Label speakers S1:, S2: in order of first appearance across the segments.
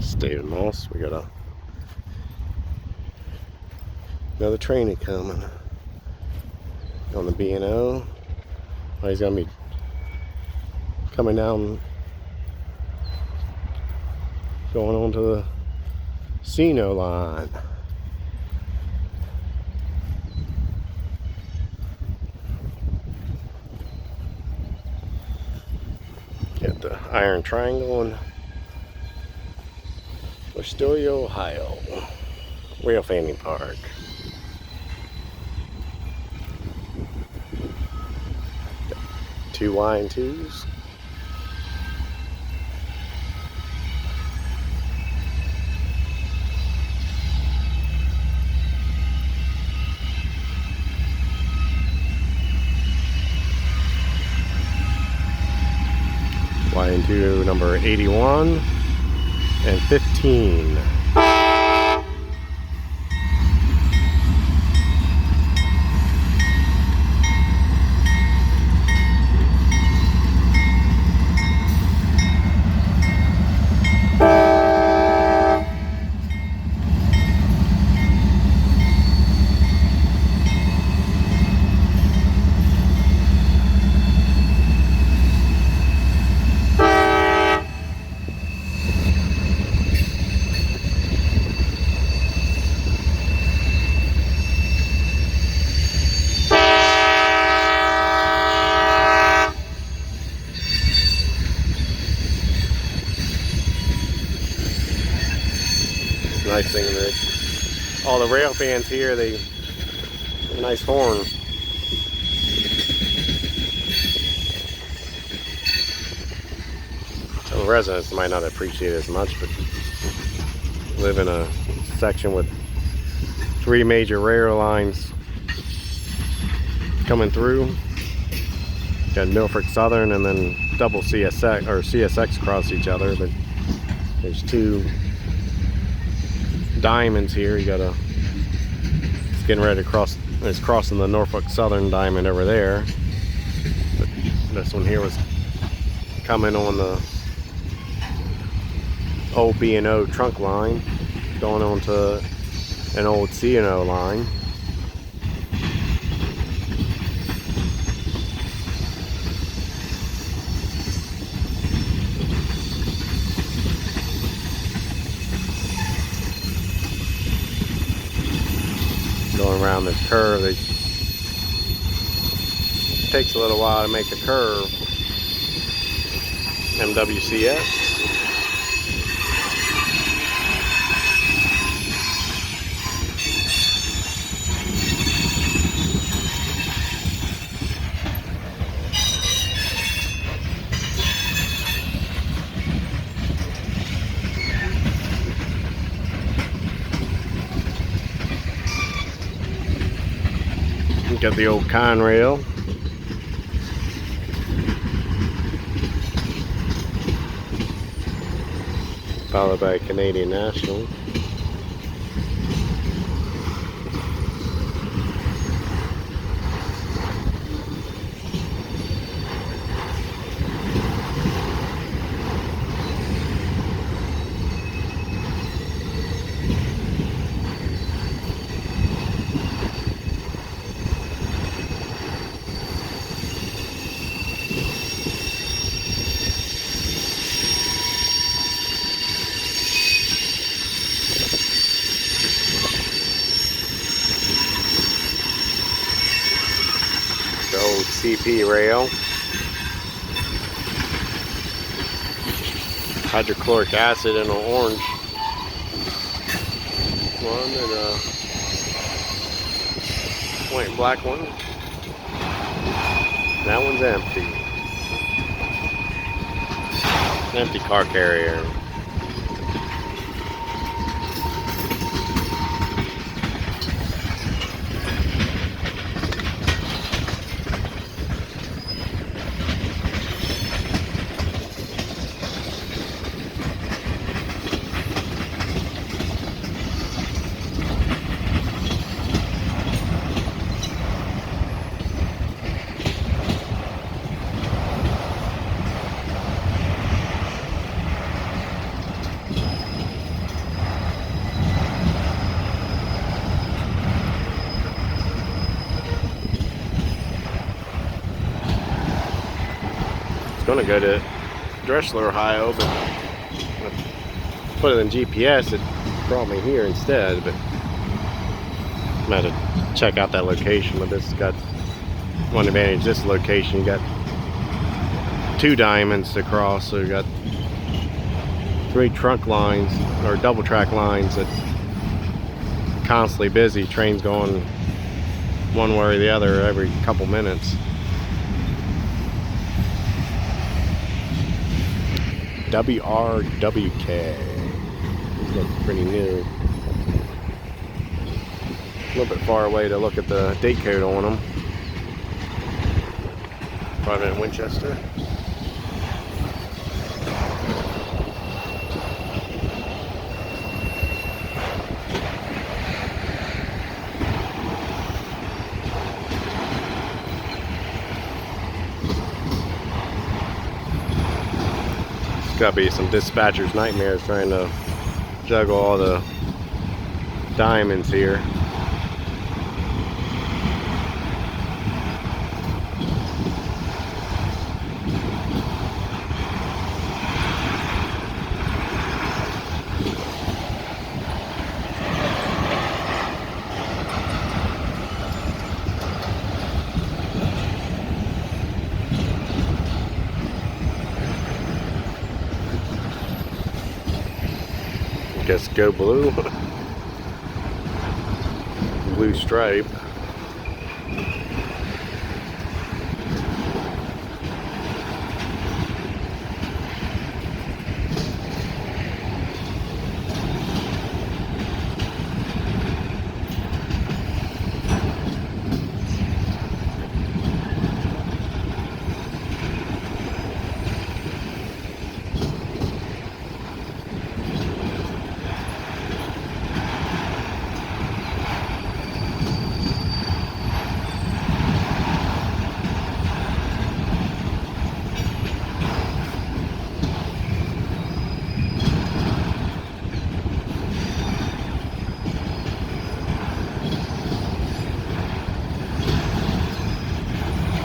S1: State of Moss. We got another train coming on the B&O. Oh, he's gonna be coming down, going on to the CNO line. Got the Iron Triangle in Fostoria, Ohio. Rail Fanning Park. Got 2 Y&2s. Y&2 number 81 and 15. Nice thing that all the rail fans here, they have a nice horn. Some residents might not appreciate it as much, but live in a section with 3 major rail lines coming through. Got Milford Southern and then double CSX or CSX cross each other, but there's 2 diamonds here. You gotta, it's getting ready to cross, it's crossing the Norfolk Southern diamond over there, but this one here was coming on the old B&O trunk line, going on to an old CNO line. Going around this curve, it takes a little while to make the curve. MWCS. Got the old Conrail. Followed by Canadian National. The old CP rail. Hydrochloric acid in an orange one and a white and black one. That one's empty. Empty car carrier. gonna go to Dressler, Ohio, but I put it in GPS. It brought me here instead. But I'm gonna have to check out that location. But this got one advantage. This location, you got 2 diamonds to cross, so you got 3 trunk lines or double track lines that constantly busy. Trains going one way or the other every couple minutes. WRWK. These look pretty new. A little bit far away to look at the date code on them. Probably in Winchester. It's gotta be some dispatcher's nightmares trying to juggle all the diamonds here. Guess go blue. Blue stripe.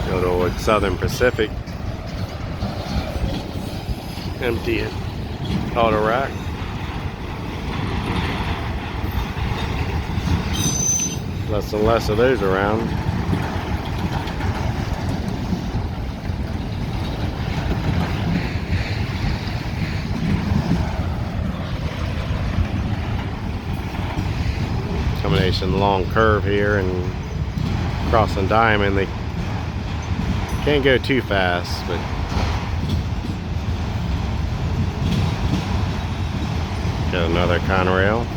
S1: Go to Southern Pacific. Empty it. Auto rack. Less and less of those around. Combination long curve here and crossing diamond. They can't go too fast, but got another Conrail.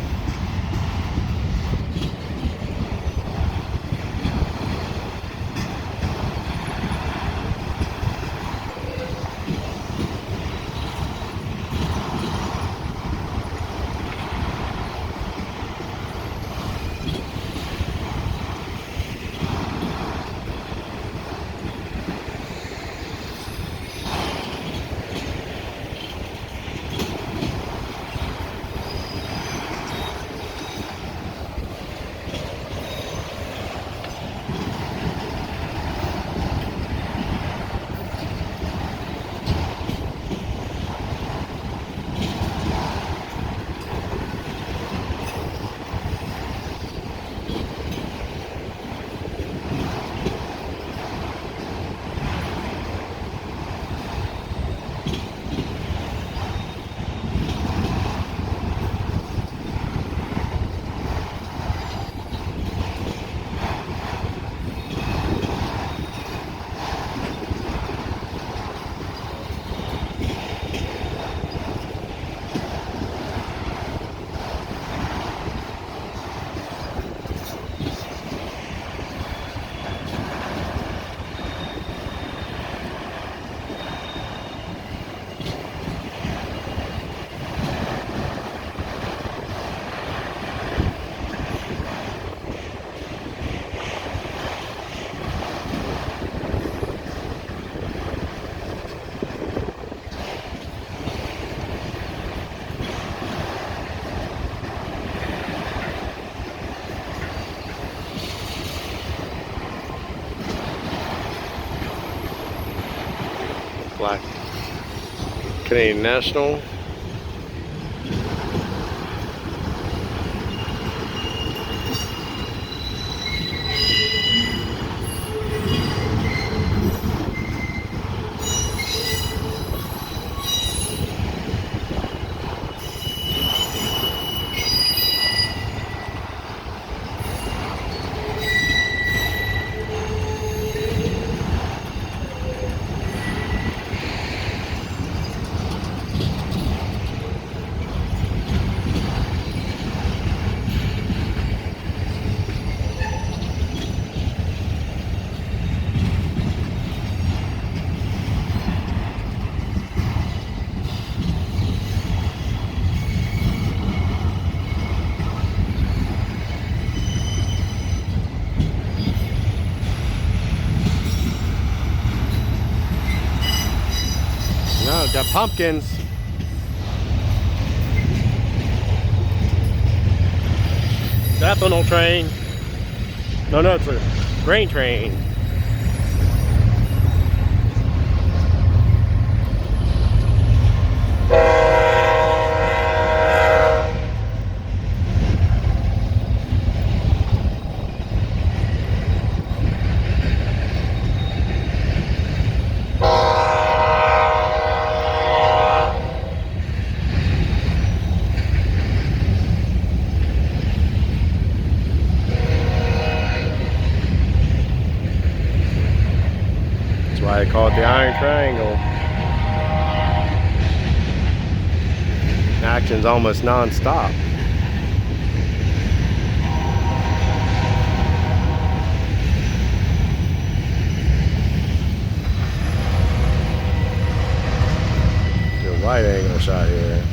S1: Black Canadian National. No, got pumpkins. Ethanol train. No, it's a grain train. That's why they call it the Iron Triangle. Action's almost non-stop. Do a wide angle shot here.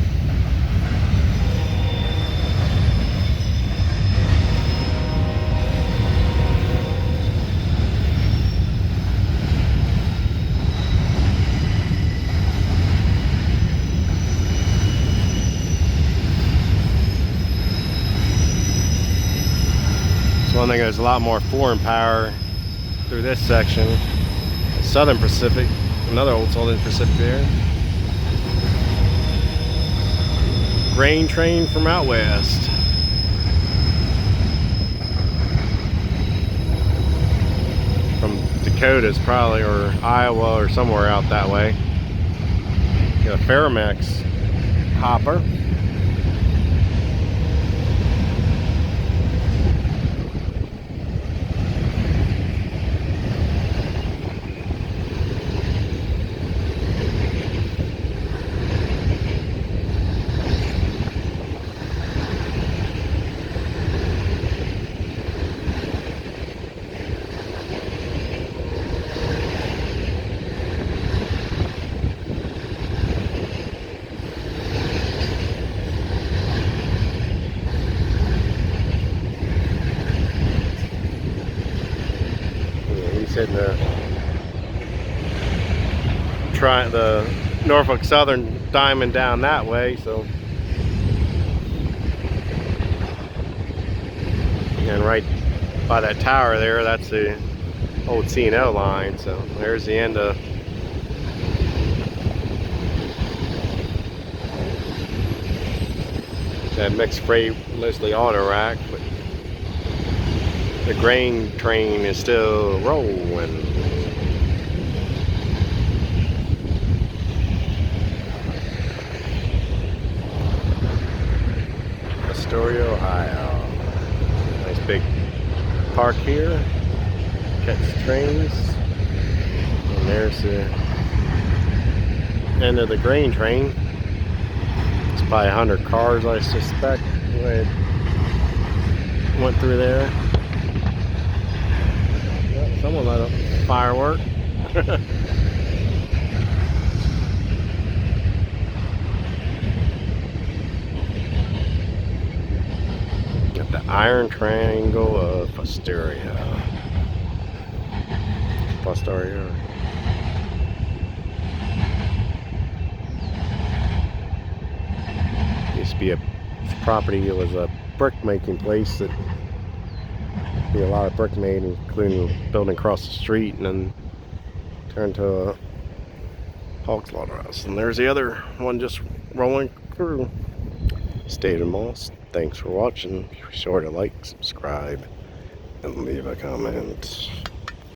S1: One thing, there's a lot more foreign power through this section. Southern Pacific, another old Southern Pacific there. Grain train from out west. From Dakotas probably, or Iowa, or somewhere out that way. Got a Ferromex hopper. Hitting the Norfolk Southern diamond down that way, so, and right by that tower there, that's the old C&O line. So there's the end of that mixed freight, mostly auto rack, but the grain train is still rolling. Fostoria, Ohio. Nice big park here. Catch trains. And there's the end of the grain train. It's probably 100 cars, I suspect, when it went through there. Someone let a firework. Got the Iron Triangle of Fostoria. Used to be a property. It was a brick making place that be a lot of brick made, including building across the street, and then turned to a hog slaughterhouse. And there's the other one just rolling through. David Moss. Thanks for watching. Be sure to like, subscribe, and leave a comment.